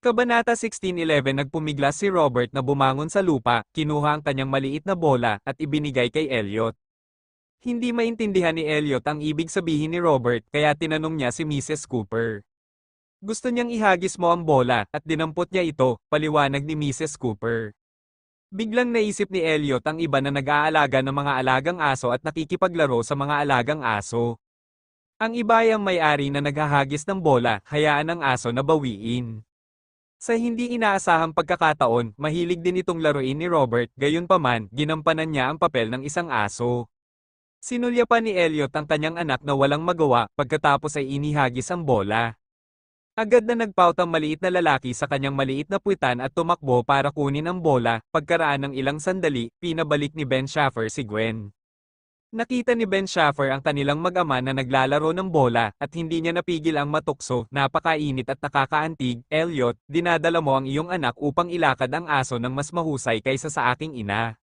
Kabanata 16:11 Nagpumiglas si Robert na bumangon sa lupa, kinuha ang kanyang maliit na bola, at ibinigay kay Elliot. Hindi maintindihan ni Elliot ang ibig sabihin ni Robert, kaya tinanong niya si Mrs. Cooper. Gusto niyang ihagis mo ang bola, at dinampot niya ito, paliwanag ni Mrs. Cooper. Biglang naisip ni Elliot ang iba na nag-aalaga ng mga alagang aso at nakikipaglaro sa mga alagang aso. Ang iba ay ang may-ari na naghahagis ng bola, hayaan ang aso na bawiin. Sa hindi inaasahang pagkakataon, mahilig din itong laruin ni Robert, gayunpaman, ginampanan niya ang papel ng isang aso. Sinulya pa ni Elliot ang kanyang anak na walang magawa, pagkatapos ay inihagis ang bola. Agad na nagpout ang maliit na lalaki sa kanyang maliit na puwitan at tumakbo para kunin ang bola, pagkaraan ng ilang sandali, pinabalik ni Ben Schaffer si Gwen. Nakita ni Ben Schaffer ang kanilang mag-ama na naglalaro ng bola, at hindi niya napigil ang matukso, napakainit at nakakaantig. Elliot, dinadala mo ang iyong anak upang ilakad ang aso ng mas mahusay kaysa sa aking ina.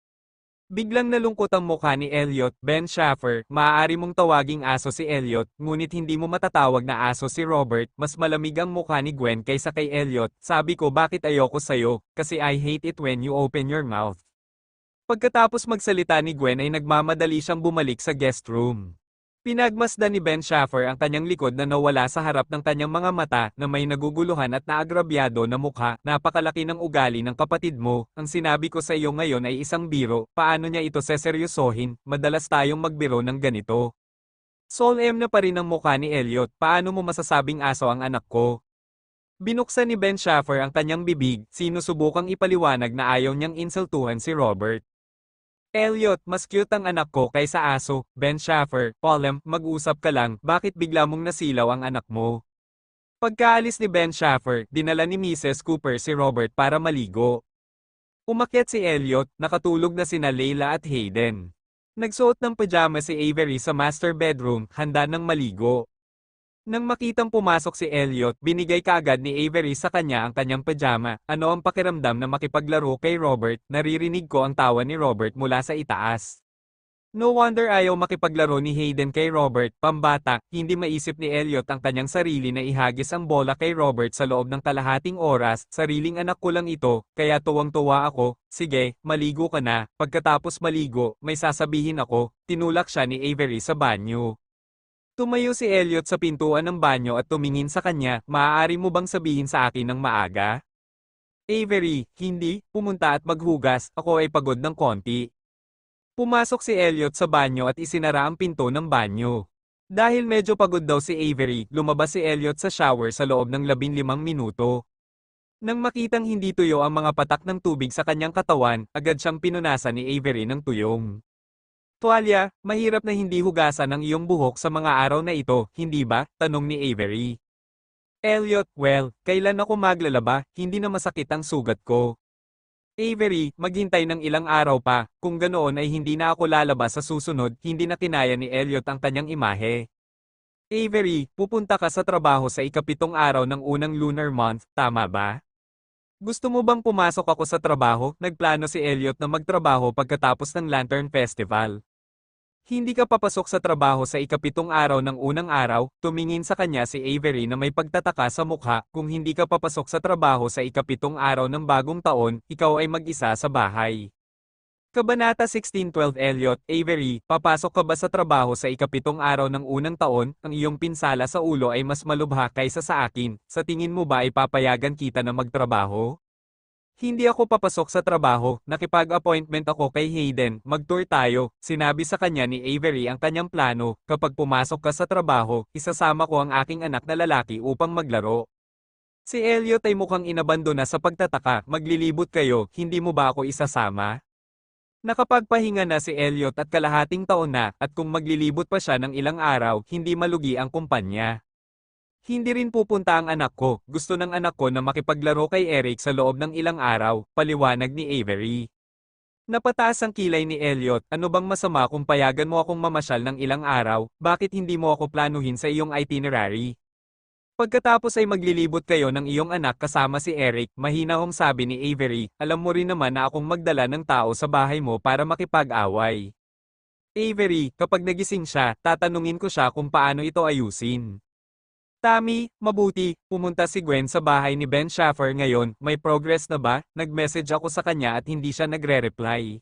Biglang nalungkot ang mukha ni Elliot. Ben Schaffer, maaari mong tawaging aso si Elliot, ngunit hindi mo matatawag na aso si Robert. Mas malamig ang mukha ni Gwen kaysa kay Elliot. Sabi ko bakit ayoko sayo, kasi I hate it when you open your mouth. Pagkatapos magsalita ni Gwen ay nagmamadali siyang bumalik sa guest room. Pinagmasdan ni Ben Schaffer ang kanyang likod na nawala sa harap ng kanyang mga mata na may naguguluhan at naagrabyado na mukha. Napakalaki ng ugali ng kapatid mo, ang sinabi ko sa iyo ngayon ay isang biro, paano niya ito seseryosohin, madalas tayong magbiro ng ganito. Solemn na pa rin ang mukha ni Elliot, paano mo masasabing aso ang anak ko? Binuksan ni Ben Schaffer ang kanyang bibig, sinusubukang ipaliwanag na ayaw niyang insultuhan si Robert. Elliot, mas cute ang anak ko kaysa aso. Ben Schaffer, Paulem, mag-usap ka lang, bakit bigla mong nasilaw ang anak mo? Pagkaalis ni Ben Schaffer, dinala ni Mrs. Cooper si Robert para maligo. Umakyat si Elliot, nakatulog na sina Layla at Hayden. Nagsuot ng pajama si Avery sa master bedroom, handa ng maligo. Nang makitang pumasok si Elliot, binigay kaagad ni Avery sa kanya ang kanyang pajama. Ano ang pakiramdam na makipaglaro kay Robert? Naririnig ko ang tawa ni Robert mula sa itaas. No wonder ayaw makipaglaro ni Hayden kay Robert, pambata. Hindi maisip ni Elliot ang kanyang sarili na ihagis ang bola kay Robert sa loob ng kalahating oras. Sariling anak ko lang ito, kaya tuwang-tuwa ako. Sige, maligo ka na. Pagkatapos maligo, may sasabihin ako. Tinulak siya ni Avery sa banyo. Tumayo si Elliot sa pintuan ng banyo at tumingin sa kanya, maaari mo bang sabihin sa akin ng maaga? Avery, hindi, pumunta at maghugas, ako ay pagod ng konti. Pumasok si Elliot sa banyo at isinara ang pinto ng banyo. Dahil medyo pagod daw si Avery, lumabas si Elliot sa shower sa loob ng 15 minuto. Nang makitang hindi tuyo ang mga patak ng tubig sa kanyang katawan, agad siyang pinunasan ni Avery ng tuyong. Tuwalya, mahirap na hindi hugasan ang iyong buhok sa mga araw na ito, hindi ba? Tanong ni Avery. Elliot, well, kailan ako maglalaba, hindi na masakit ang sugat ko. Avery, maghintay ng ilang araw pa, kung ganoon ay hindi na ako lalabas sa susunod, hindi na kinaya ni Elliot ang kanyang imahe. Avery, pupunta ka sa trabaho sa ikapitong araw ng unang lunar month, tama ba? Gusto mo bang pumasok ako sa trabaho? Nagplano si Elliot na magtrabaho pagkatapos ng Lantern Festival. Hindi ka papasok sa trabaho sa ikapitong araw ng unang araw, tumingin sa kanya si Avery na may pagtataka sa mukha. Kung hindi ka papasok sa trabaho sa ikapitong araw ng bagong taon, ikaw ay mag-isa sa bahay. Kabanata 16:12 Elliot, Avery, papasok ka ba sa trabaho sa ikapitong araw ng unang taon? Ang iyong pinsala sa ulo ay mas malubha kaysa sa akin. Sa tingin mo ba ay papayagan kita na magtrabaho? Hindi ako papasok sa trabaho, nakipag-appointment ako kay Hayden, mag-tour tayo. Sinabi sa kanya ni Avery ang kanyang plano, kapag pumasok ka sa trabaho, isasama ko ang aking anak na lalaki upang maglaro. Si Elliot ay mukhang inabandona sa pagtataka, maglilibot kayo, hindi mo ba ako isasama? Nakapagpahinga na si Elliot at kalahating taon na, at kung maglilibot pa siya ng ilang araw, hindi malugi ang kumpanya. Hindi rin pupunta ang anak ko, gusto ng anak ko na makipaglaro kay Eric sa loob ng ilang araw, paliwanag ni Avery. Napataas ang kilay ni Elliot, ano bang masama kung payagan mo akong mamasyal ng ilang araw, bakit hindi mo ako planuhin sa iyong itinerary? Pagkatapos ay maglilibot kayo ng iyong anak kasama si Eric, mahinahong sabi ni Avery, alam mo rin naman na akong magdala ng tao sa bahay mo para makipag-away. Avery, kapag nagising siya, tatanungin ko siya kung paano ito ayusin. Tammy, mabuti, pumunta si Gwen sa bahay ni Ben Schaffer ngayon, may progress na ba? Nag-message ako sa kanya at hindi siya nagre-reply.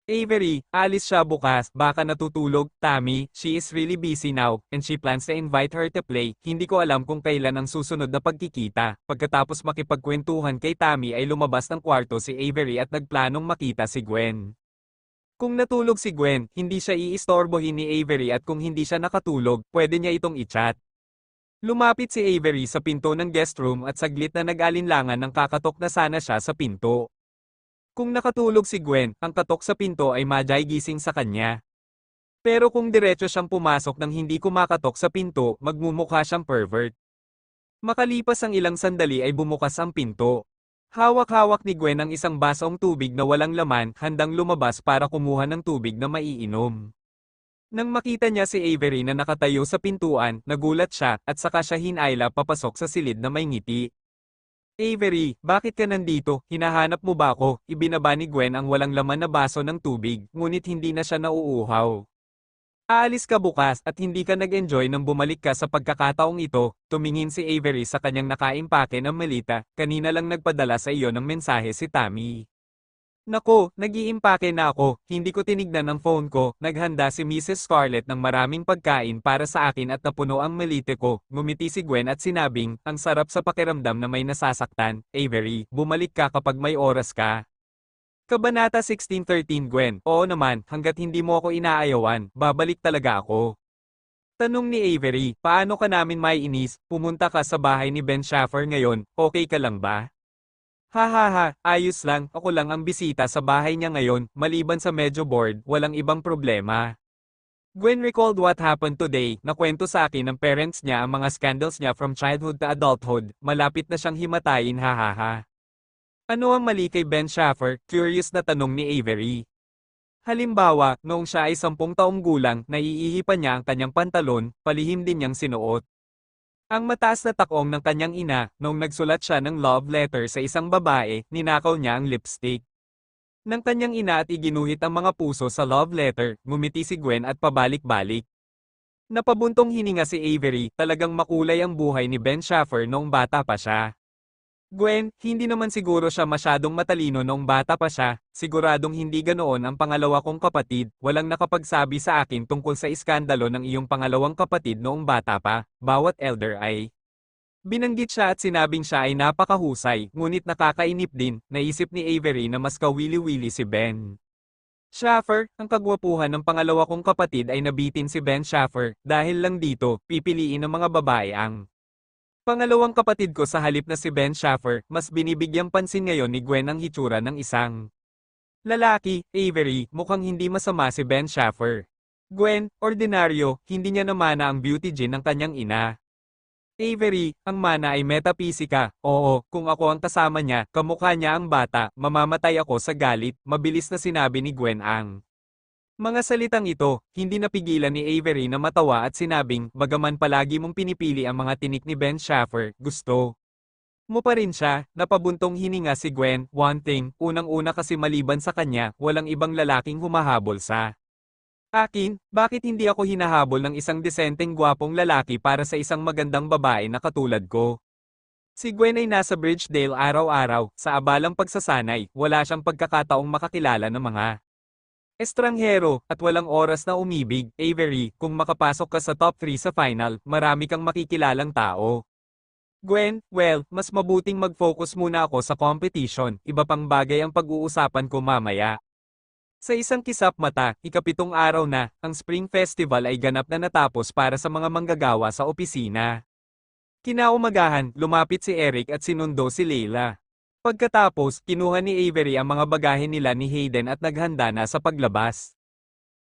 Avery, alis siya bukas, baka natutulog, Tammy, she is really busy now, and she plans to invite her to play, hindi ko alam kung kailan ang susunod na pagkikita. Pagkatapos makipagkwentuhan kay Tammy ay lumabas ng kwarto si Avery at nagplanong makita si Gwen. Kung natulog si Gwen, hindi siya iistorbohin ni Avery at kung hindi siya nakatulog, pwede niya itong i-chat. Lumapit si Avery sa pinto ng guest room at saglit na nag-alinlangan ng kakatok na sana siya sa pinto. Kung nakatulog si Gwen, ang katok sa pinto ay madyay gising sa kanya. Pero kung diretso siyang pumasok nang hindi kumakatok sa pinto, magmumukha siyang pervert. Makalipas ang ilang sandali ay bumukas ang pinto. Hawak-hawak ni Gwen ang isang basong tubig na walang laman, handang lumabas para kumuha ng tubig na maiinom. Nang makita niya si Avery na nakatayo sa pintuan, nagulat siya, at saka siya hinayla papasok sa silid na may ngiti. Avery, bakit ka nandito? Hinahanap mo ba ako? Ibinaba ni Gwen ang walang laman na baso ng tubig, ngunit hindi na siya nauuhaw. Aalis ka bukas at hindi ka nag-enjoy nang bumalik ka sa pagkakataong ito, tumingin si Avery sa kanyang nakaimpake ng malita, kanina lang nagpadala sa iyo ng mensahe si Tammy. Nako, nag-iimpake na ako, hindi ko tinignan ang phone ko, naghanda si Mrs. Scarlett ng maraming pagkain para sa akin at napuno ang malite ko, ngumiti si Gwen at sinabing, ang sarap sa pakiramdam na may nasasaktan, Avery, bumalik ka kapag may oras ka. Kabanata 16:13 Gwen, oo naman, hanggat hindi mo ako inaayawan, babalik talaga ako. Tanong ni Avery, paano ka namin maiinis, pumunta ka sa bahay ni Ben Schaffer ngayon, okay ka lang ba? Hahaha, ayos lang, ako lang ang bisita sa bahay niya ngayon, maliban sa medyo bored, walang ibang problema. Gwen recalled what happened today, nakwento sa akin ng parents niya ang mga scandals niya from childhood to adulthood, malapit na siyang himatayin hahaha. Ano ang mali kay Ben Schaffer? Curious na tanong ni Avery. Halimbawa, noong siya ay 10 taong gulang, naiihipan niya ang kanyang pantalon, palihim din niyang sinuot. Ang mataas na takong ng kanyang ina, noong nagsulat siya ng love letter sa isang babae, ninakaw niya ang lipstick ng kanyang ina at iginuhit ang mga puso sa love letter, ngumiti si Gwen at pabalik-balik. Napabuntong hininga si Avery, talagang makulay ang buhay ni Ben Schaffer noong bata pa siya. Gwen, hindi naman siguro siya masyadong matalino noong bata pa siya, siguradong hindi ganoon ang pangalawa kong kapatid, walang nakapagsabi sa akin tungkol sa iskandalo ng iyong pangalawang kapatid noong bata pa, bawat elder ay. Binanggit siya at sinabing siya ay napakahusay, ngunit nakakainip din, naisip ni Avery na mas kawili-wili si Ben Schaffer, ang kagwapuhan ng pangalawa kong kapatid ay nabitin si Ben Schaffer, dahil lang dito, pipiliin ng mga babae ang pangalawang kapatid ko sa halip na si Ben Schaffer, mas binibigyang pansin ngayon ni Gwen ang hitsura ng isang lalaki, Avery, mukhang hindi masama si Ben Schaffer. Gwen, ordinaryo, hindi niya namana ang beauty gene ng kanyang ina. Avery, ang mana ay metapisika, oo, kung ako ang kasama niya, kamukha niya ang bata, mamamatay ako sa galit, mabilis na sinabi ni Gwen ang mga salitang ito, hindi napigilan ni Avery na matawa at sinabing, bagaman palagi mong pinipili ang mga tinik ni Ben Schaffer, gusto mo pa rin siya, napabuntong hininga si Gwen, one thing, unang-una kasi maliban sa kanya, walang ibang lalaking humahabol sa akin, bakit hindi ako hinahabol ng isang desenteng gwapong lalaki para sa isang magandang babae na katulad ko? Si Gwen ay nasa Bridgedale araw-araw, sa abalang pagsasanay, wala siyang pagkakataong makakilala ng mga estranghero, at walang oras na umibig, Avery, kung makapasok ka sa top 3 sa final, marami kang makikilalang tao. Gwen, well, mas mabuting mag-focus muna ako sa competition, iba pang bagay ang pag-uusapan ko mamaya. Sa isang kisap mata, ikapitong araw na, ang Spring Festival ay ganap na natapos para sa mga manggagawa sa opisina. Kinaumagahan, lumapit si Eric at sinundo si Leila. Pagkatapos, kinuha ni Avery ang mga bagahe nila ni Hayden at naghanda na sa paglabas.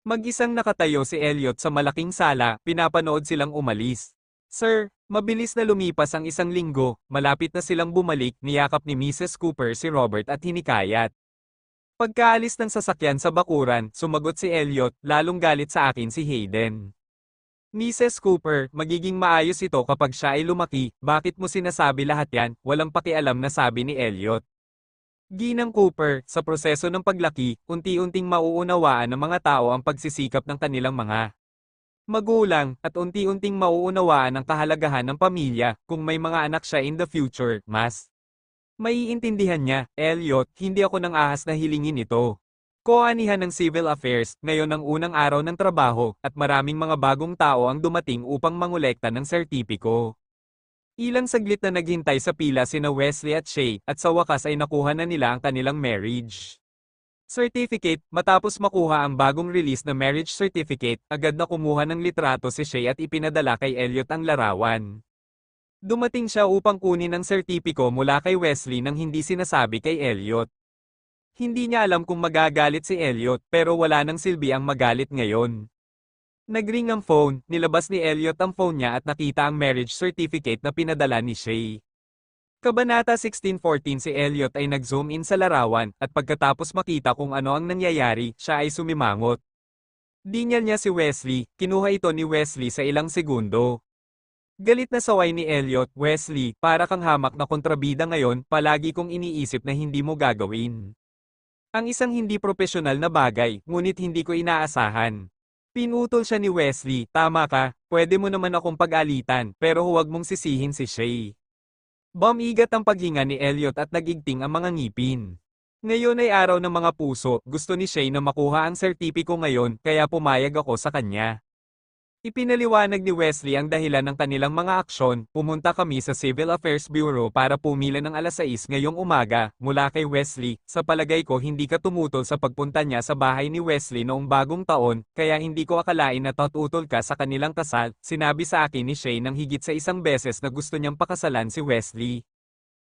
Mag-isang nakatayo si Elliot sa malaking sala, pinapanood silang umalis. Sir, mabilis na lumipas ang isang linggo, malapit na silang bumalik, niyakap ni Mrs. Cooper si Robert at hinikayat. Pagkaalis ng sasakyan sa bakuran, sumagot si Elliot, lalong galit sa akin si Hayden. Mrs. Cooper, magiging maayos ito kapag siya ay lumaki, bakit mo sinasabi lahat yan, walang pakialam na sabi ni Elliot. Ginang Cooper, sa proseso ng paglaki, unti-unting mauunawaan ng mga tao ang pagsisikap ng kanilang mga magulang, at unti-unting mauunawaan ang kahalagahan ng pamilya. Kung may mga anak siya in the future, mas maiintindihan niya. Elliot, hindi ako nang ahas na hilingin ito. Koanihan ng Civil Affairs, ngayon ang unang araw ng trabaho, at maraming mga bagong tao ang dumating upang mangolekta ng sertipiko. Ilang saglit na naghintay sa pila sina Wesley at Shay, at sa wakas ay nakuha na nila ang kanilang marriage certificate. Matapos makuha ang bagong release na marriage certificate, agad na kumuha ng litrato si Shay at ipinadala kay Elliot ang larawan. Dumating siya upang kunin ang sertipiko mula kay Wesley nang hindi sinasabi kay Elliot. Hindi niya alam kung magagalit si Elliot, pero wala nang silbi ang magalit ngayon. Nagring ang phone, nilabas ni Elliot ang phone niya at nakita ang marriage certificate na pinadala ni Shay. Kabanata 16:14. Si Elliot ay nag-zoom in sa larawan, at pagkatapos makita kung ano ang nangyayari, siya ay sumimangot. Dinyal niya si Wesley, kinuha ito ni Wesley sa ilang segundo. Galit na saway ni Elliot, Wesley, para kang hamak na kontrabida ngayon, palagi kong iniisip na hindi mo gagawin. Ang isang hindi propesyonal na bagay, ngunit hindi ko inaasahan. Pinutol siya ni Wesley, tama ka, pwede mo naman akong pag-alitan, pero huwag mong sisihin si Shay. Bumigat ang paghinga ni Elliot at nagigting ang mga ngipin. Ngayon ay araw ng mga puso, gusto ni Shay na makuha ang sertipiko ngayon, kaya pumayag ako sa kanya. Ipinaliwanag ni Wesley ang dahilan ng kanilang mga aksyon. Pumunta kami sa Civil Affairs Bureau para pumila ng 6 ngayong umaga, mula kay Wesley. Sa palagay ko hindi ka tumutol sa pagpunta niya sa bahay ni Wesley noong bagong taon, kaya hindi ko akalain na tututol ka sa kanilang kasal. Sinabi sa akin ni Shay nang higit sa isang beses na gusto niyang pakasalan si Wesley.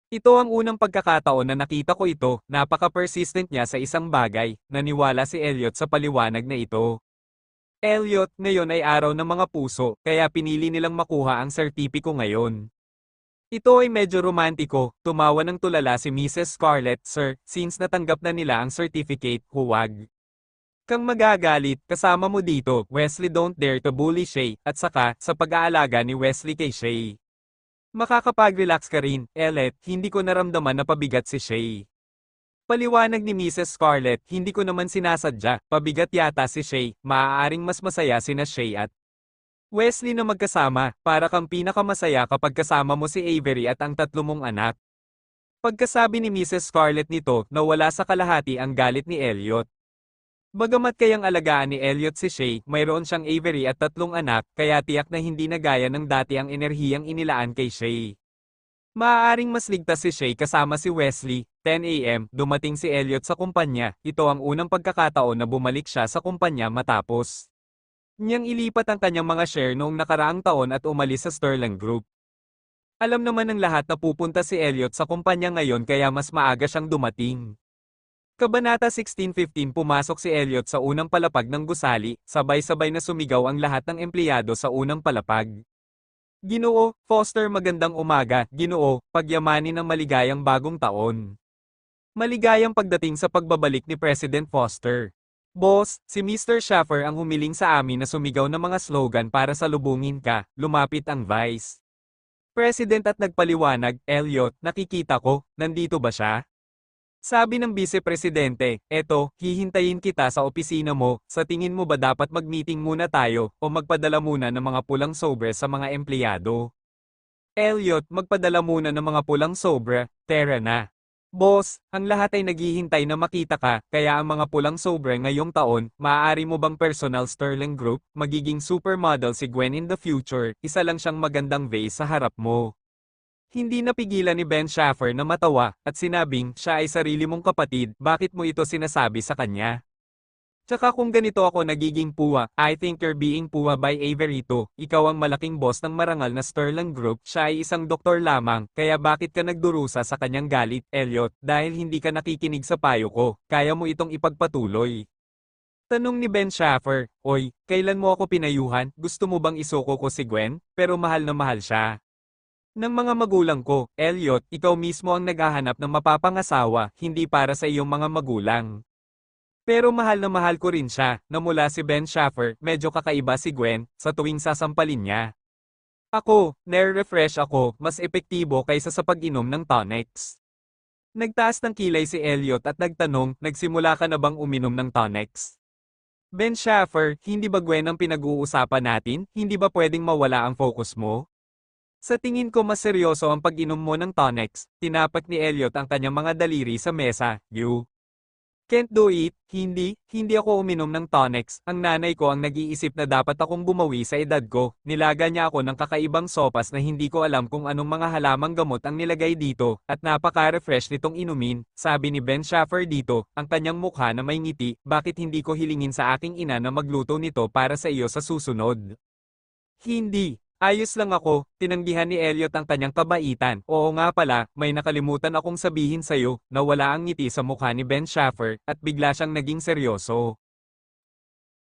Ito ang unang pagkakataon na nakita ko ito. Napaka-persistent niya sa isang bagay. Naniwala si Elliot sa paliwanag na ito. Elliot, ngayon ay araw ng mga puso, kaya pinili nilang makuha ang sertipiko ngayon. Ito ay medyo romantiko, tumawa ng tulala si Mrs. Scarlett. Sir, since natanggap na nila ang certificate, huwag kang magagalit, kasama mo dito. Wesley, don't dare to bully Shay, at saka, sa pag-aalaga ni Wesley kay Shay. Makakapag-relax ka rin, Elliot, hindi ko naramdaman na pabigat si Shay. Paliwanag ni Mrs. Scarlett, hindi ko naman sinasadya, pabigat yata si Shay, maaaring mas masaya sina Shay at Wesley na magkasama, para kang pinakamasaya kapag kasama mo si Avery at ang 3 mong anak. Pagkasabi ni Mrs. Scarlett nito, nawala sa kalahati ang galit ni Elliot. Bagamat kayang alagaan ni Elliot si Shay, mayroon siyang Avery at 3 anak, kaya tiyak na hindi na gaya ng dati ang enerhiyang inilaan kay Shay. Maaaring mas ligtas si Shay kasama si Wesley. 10 AM, dumating si Elliot sa kumpanya. Ito ang unang pagkakataon na bumalik siya sa kumpanya matapos niyang ilipat ang kanyang mga share noong nakaraang taon at umalis sa Sterling Group. Alam naman ng lahat na pupunta si Elliot sa kumpanya ngayon kaya mas maaga siyang dumating. Kabanata 16:15. Pumasok si Elliot sa unang palapag ng gusali, sabay-sabay na sumigaw ang lahat ng empleyado sa unang palapag. Ginoo, Foster, magandang umaga. Ginoo, pagyamanin ng maligayang bagong taon. Maligayang pagdating sa pagbabalik ni President Foster. Boss, si Mr. Schaffer ang humiling sa amin na sumigaw ng mga slogan para salubungin ka. Lumapit ang Vice President at nagpaliwanag. Elliot, nakikita ko, nandito ba siya? Sabi ng Vice Presidente, eto, hihintayin kita sa opisina mo. Sa tingin mo ba dapat mag-meeting muna tayo, o magpadala muna ng mga pulang sobre sa mga empleyado? Elliot, magpadala muna ng mga pulang sobre, tara na. Boss, ang lahat ay naghihintay na makita ka, kaya ang mga pulang sobre ngayong taon, maaari mo bang personal Sterling Group, magiging supermodel si Gwen in the future, isa lang siyang magandang vase sa harap mo. Hindi napigilan ni Ben Schaffer na matawa, at sinabing, siya ay sarili mong kapatid, bakit mo ito sinasabi sa kanya? Tsaka kung ganito ako nagiging puwa, I think you're being puwa by Averito. Ikaw ang malaking boss ng marangal na Sterling Group, siya ay isang doktor lamang, kaya bakit ka nagdurusa sa kanyang galit, Elliot, dahil hindi ka nakikinig sa payo ko, kaya mo itong ipagpatuloy. Tanong ni Ben Schaffer, oy, kailan mo ako pinayuhan, gusto mo bang isuko ko si Gwen, pero mahal na mahal siya. Ng mga magulang ko, Elliot, ikaw mismo ang naghahanap ng mapapangasawa, hindi para sa iyong mga magulang. Pero mahal na mahal ko rin siya, na mula si Ben Schaffer, medyo kakaiba si Gwen, sa tuwing sasampalin niya. Ako, nare-refresh ako, mas epektibo kaysa sa pag-inom ng tonics. Nagtaas ng kilay si Elliot at nagtanong, nagsimula ka na bang uminom ng tonics? Ben Schaffer, hindi ba Gwen ang pinag-uusapan natin? Hindi ba pwedeng mawala ang focus mo? Sa tingin ko mas seryoso ang pag-inom mo ng tonics. Tinapak ni Elliot ang kanyang mga daliri sa mesa. You can't do it. Hindi ako uminom ng tonics. Ang nanay ko ang nag-iisip na dapat akong bumawi sa edad ko. Nilaga niya ako ng kakaibang sopas na hindi ko alam kung anong mga halamang gamot ang nilagay dito, at napaka-refresh nitong inumin, sabi ni Ben Schaffer dito, ang kanyang mukha na may ngiti. Bakit hindi ko hilingin sa aking ina na magluto nito para sa iyo sa susunod? Hindi. Ayos lang ako, tinanggihan ni Elliot ang kanyang kabaitan. Oo nga pala, may nakalimutan akong sabihin sa'yo, nawala ang ngiti sa mukha ni Ben Schaffer, at bigla siyang naging seryoso.